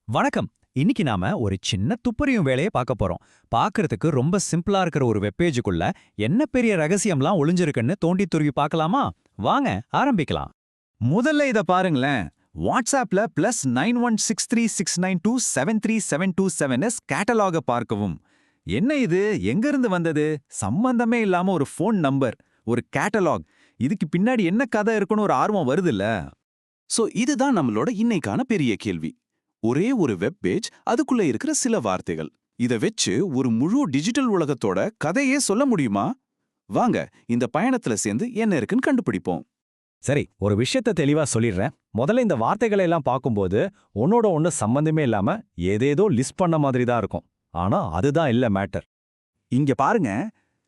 வணக்கம். இன்னைக்கு நாம ஒரு சின்ன துப்பறியும் வேலையை பார்க்க போறோம். பார்க்கறதுக்கு ரொம்ப சிம்பிளா இருக்கிற ஒரு வெப்பேஜுக்குள்ள என்ன பெரிய ரகசியம்லாம் ஒளிஞ்சிருக்குன்னு தோண்டி துருவி பார்க்கலாமா? வாங்க ஆரம்பிக்கலாம். முதல்ல இத பாருங்களேன். வாட்ஸ்அப்ல +916369273727 கேட்டலாக பார்க்கவும். என்ன இது, எங்க இருந்து வந்தது? சம்பந்தமே இல்லாம ஒரு ஃபோன் நம்பர், ஒரு கேட்டலாக். இதுக்கு பின்னாடி என்ன கதை இருக்குன்னு ஒரு ஆர்வம் வருதுல்ல. இதுதான் நம்மளோட இன்னைக்கான பெரிய கேள்வி. ஒரே ஒரு வெப் பேஜ், அதுக்குள்ள இருக்கிற சில வார்த்தைகள். இத வெச்சு ஒரு முழு டிஜிட்டல் உலகத்தோட கதையே சொல்ல முடியுமா? வாங்க இந்த பயணத்துல சேர்ந்து என்ன இருக்குன்னு கண்டுபிடிப்போம். சரி, ஒரு விஷயத்த தெளிவா சொல்லிடுறேன். முதல்ல இந்த வார்த்தைகளை எல்லாம் பார்க்கும்போது ஒன்னோட ஒண்ணு சம்பந்தமே இல்லாம ஏதேதோ லிஸ்ட் பண்ண மாதிரி தான் இருக்கும். ஆனா அதுதான் இல்ல மேட்டர். இங்க பாருங்க,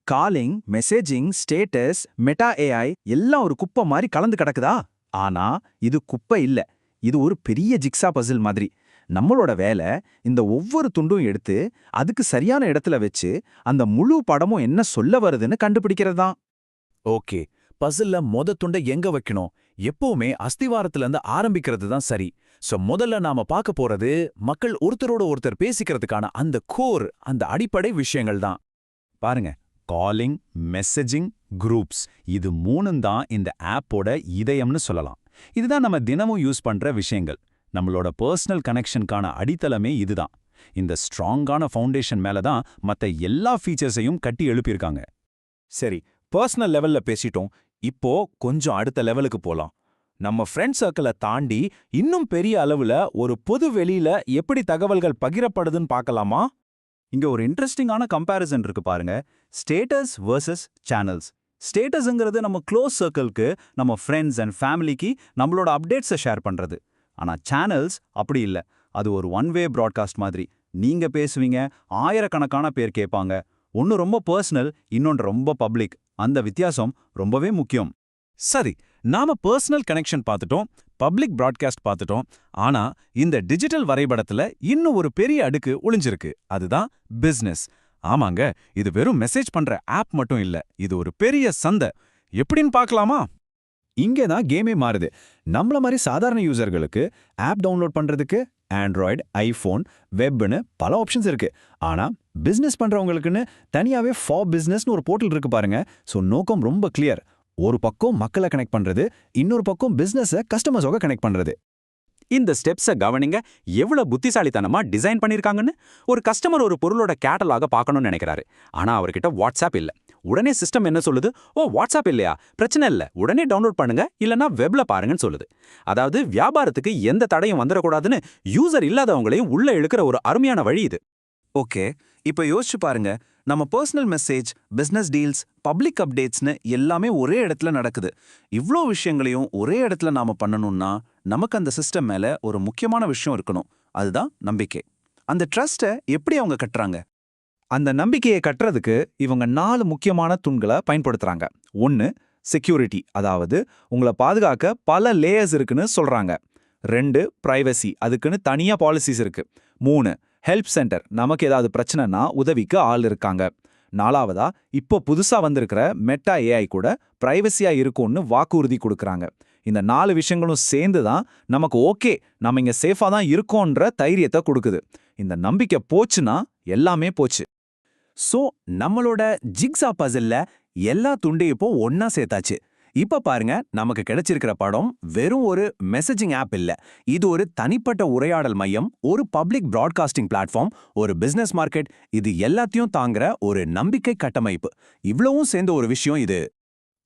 calling, messaging, status, meta AI எல்லாம் ஒரு குப்பை மாதிரி கலந்து கிடக்குதா? ஆனா இது குப்பை இல்ல, இது ஒரு பெரிய ஜிக்ஸா பசில் மாதிரி. நம்மளோட வேலை இந்த ஒவ்வொரு துண்டும் எடுத்து அதுக்கு சரியான இடத்துல வச்சு அந்த முழு படமும் என்ன சொல்ல வருதுன்னு கண்டுபிடிக்கிறது தான். ஓகே, பசில்ல துண்டை எங்க வைக்கணும்? எப்பவுமே அஸ்திவாரத்துல இருந்து ஆரம்பிக்கிறது தான் சரி. சோ முதல்ல நாம பார்க்க போறது மக்கள் ஒருத்தரோட ஒருத்தர் பேசிக்கிறதுக்கான அந்த கோர், அந்த அடிப்படை விஷயங்கள் தான். பாருங்க, காலிங், மெசேஜிங், குரூப்ஸ், இது மூணும் தான் இந்த ஆப்போட இதயம்னு சொல்லலாம். இதுதான் நம்ம தினமும் யூஸ் பண்ற விஷயங்கள். நம்மளோட பர்சனல் கனெக்ஷனுக்கான அடித்தளமே இதுதான். இந்த ஸ்ட்ராங்கான ஃபவுண்டேஷன் மேல தான் மத்த எல்லா ஃபீச்சர்ஸையும் கட்டி எழுப்பியிருக்காங்க. சரி, பர்சனல் லெவல்ல பேசிட்டோம். இப்போ கொஞ்சம் அடுத்த லெவலுக்கு போலாம். நம்ம ஃப்ரெண்ட் சர்க்கிளை தாண்டி இன்னும் பெரிய அளவுல ஒரு பொது வெளியில எப்படி தகவல்கள் பகிரப்படுதுன்னு பார்க்கலாமா? இங்க ஒரு இன்ட்ரெஸ்டிங்கான கம்பேரிசன் இருக்கு பாருங்க. Status versus channels. ஸ்டேட்டஸ்ங்கிறது நம்ம க்ளோஸ் சர்க்கிள்க்கு, நம்ம ஃப்ரெண்ட்ஸ் அண்ட் ஃபேமிலிக்கு நம்மளோட அப்டேட்ஸை ஷேர் பண்றது. ஆனா சேனல்ஸ் அப்படி இல்ல. அது ஒரு ஒன் வே ப்ராட்காஸ்ட் மாதிரி. நீங்க பேசுவீங்க, ஆயிரக்கணக்கான பேர் கேட்பாங்க. ஒன்னு ரொம்ப பர்சனல், இன்னொன்று ரொம்ப பப்ளிக். அந்த வித்தியாசம் ரொம்பவே முக்கியம். சரி, நாம பர்சனல் கனெக்ஷன் பார்த்துட்டோம், பப்ளிக் ப்ராட்காஸ்ட் பார்த்துட்டோம். ஆனா இந்த டிஜிட்டல் வரைபடத்துல இன்னும் ஒரு பெரிய அடுக்கு ஒளிஞ்சிருக்கு. அதுதான் பிசினஸ். ஆமாங்க, இது வெறும் மெசேஜ் பண்ற ஆப் மட்டும் இல்ல, இது ஒரு பெரிய சந்தை. எப்படின்னு பார்க்கலாமா? இங்கே தான் கேமே மாறுது. நம்மள மாதிரி சாதாரண யூசர்களுக்கு ஆப் டவுன்லோட் பண்றதுக்கு ஆண்ட்ராய்டு, ஐஃபோன், வெப்னு பல ஆப்ஷன்ஸ் இருக்கு. ஆனா பிசினஸ் பண்றவங்களுக்குன்னு தனியாவே ஃபார் பிசினஸ்னு ஒரு போர்ட்டல் இருக்கு பாருங்க. ஸோ நோக்கம் ரொம்ப கிளியர். ஒரு பக்கம் மக்களை கனெக்ட் பண்றது, இன்னொரு பக்கம் பிசினஸை கஸ்டமர்ஸோட கனெக்ட் பண்றது. இந்த ஸ்டெப்ஸை கவனிங்க, எவ்வளவு புத்திசாலித்தனமா டிசைன் பண்ணிருக்காங்கன்னு. ஒரு கஸ்டமர் ஒரு பொருளோட கேட்டலாக பார்க்கணும்னு நினைக்கிறாரு. ஆனா அவர்கிட்ட வாட்ஸ்அப் இல்ல. உடனே சிஸ்டம் என்ன சொல்லுது? ஓ, வாட்ஸ்அப் இல்லையா, பிரச்சனை இல்ல, உடனே டவுன்லோட் பண்ணுங்க, இல்லனா வெப்ல பாருங்கன்னு சொல்லுது. அதாவது வியாபாரத்துக்கு எந்த தடையும் வந்துடக்கூடாதுன்னு யூசர் இல்லாதவங்களையும் உள்ள இழுக்கிற ஒரு அருமையான வழி இது. ஓகே, இப்போ யோசிச்சு பாருங்க. நம்ம personal message, business deals, public அப்டேட்ஸ்னு எல்லாமே ஒரே இடத்துல நடக்குது. இவ்ளோ விஷயங்களையும் ஒரே இடத்துல நாம பண்ணணும்னா நமக்கு அந்த சிஸ்டம் மேல ஒரு முக்கியமான விஷயம் இருக்கணும். அதுதான் நம்பிக்கை. அந்த ட்ரஸ்ட்டை எப்படி அவங்க கட்டுறாங்க? அந்த நம்பிக்கையை கட்டுறதுக்கு இவங்க 4 முக்கியமான தூண்களை பயன்படுத்துறாங்க. 1, செக்யூரிட்டி, அதாவது உங்களை பாதுகாக்க பல லேயர்ஸ் இருக்குன்னு சொல்றாங்க. 2, பிரைவசி, அதுக்குன்னு தனியா பாலிசிஸ் இருக்கு. 3, ஹெல்ப் சென்டர், நமக்கு ஏதாவது பிரச்சனைனா உதவிக்கு ஆள் இருக்காங்க. 4வதா, இப்போ புதுசா வந்திருக்கிற மெட்டா ஏஐ கூட பிரைவசியா இருக்கும்னு வாக்குறுதி கொடுக்கறாங்க. இந்த 4 விஷயங்களும் சேர்ந்து தான் நமக்கு ஓகே, நம்ம இங்க சேஃபா தான் இருக்கோன்ற தைரியத்தை கொடுக்குது. இந்த நம்பிக்கை போச்சுன்னா எல்லாமே போச்சு. சோ நம்மளோட ஜிக்ஸா பசில்ல எல்லா துண்டையும் இப்போ ஒன்னா சேர்த்தாச்சு. இப்ப பாருங்க, நமக்கு கிடைச்சிருக்கிற படம் வெறும் ஒரு மெசேஜிங் ஆப் இல்ல. இது ஒரு தனிப்பட்ட உரையாடல் மையம், ஒரு பப்ளிக் பிராட்காஸ்டிங் பிளாட்ஃபார்ம், ஒரு பிசினஸ் மார்க்கெட். இது எல்லாத்தையும் தாங்குற ஒரு நம்பிக்கை கட்டமைப்பு. இவ்வளவும் சேர்ந்த ஒரு விஷயம் இது.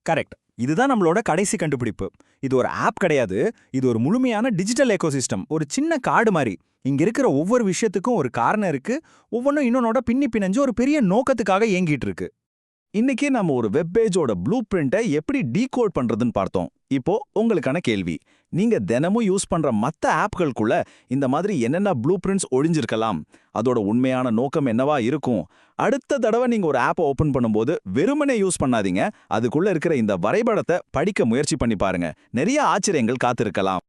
கரெக்ட். இதுதான் நம்மளோட கடைசி கண்டுபிடிப்பு. இது ஒரு ஆப் கிடையாது, இது ஒரு முழுமையான டிஜிட்டல் எக்கோசிஸ்டம். ஒரு சின்ன காடு மாதிரி. இங்க இருக்கிற ஒவ்வொரு விஷயத்துக்கும் ஒரு காரணம் இருக்கு. ஒவ்வொன்றும் இன்னொன்னோட பின்னி பிணைஞ்சு ஒரு பெரிய நோக்கத்துக்காக இயங்கிட்டு இருக்கு. இன்னைக்கு நம்ம ஒரு வெப் பேஜோட ப்ளூ பிரிண்ட்டை எப்படி டீகோட் பண்றதுன்னு பார்த்தோம். இப்போ உங்களுக்கான கேள்வி, நீங்க தினமும் யூஸ் பண்ற மத்த ஆப்களுக்குள்ள இந்த மாதிரி என்னென்ன ப்ளூ பிரிண்ட்ஸ் ஒழிஞ்சிருக்கலாம்? அதோட உண்மையான நோக்கம் என்னவா இருக்கும்? அடுத்த தடவை நீங்க ஒரு ஆப்பை ஓபன் பண்ணும்போது வெறுமனே யூஸ் பண்ணாதீங்க. அதுக்குள்ள இருக்கிற இந்த வரைபடத்தை படிக்க முயற்சி பண்ணி பாருங்க. நிறைய ஆச்சரியங்கள் காத்திருக்கலாம்.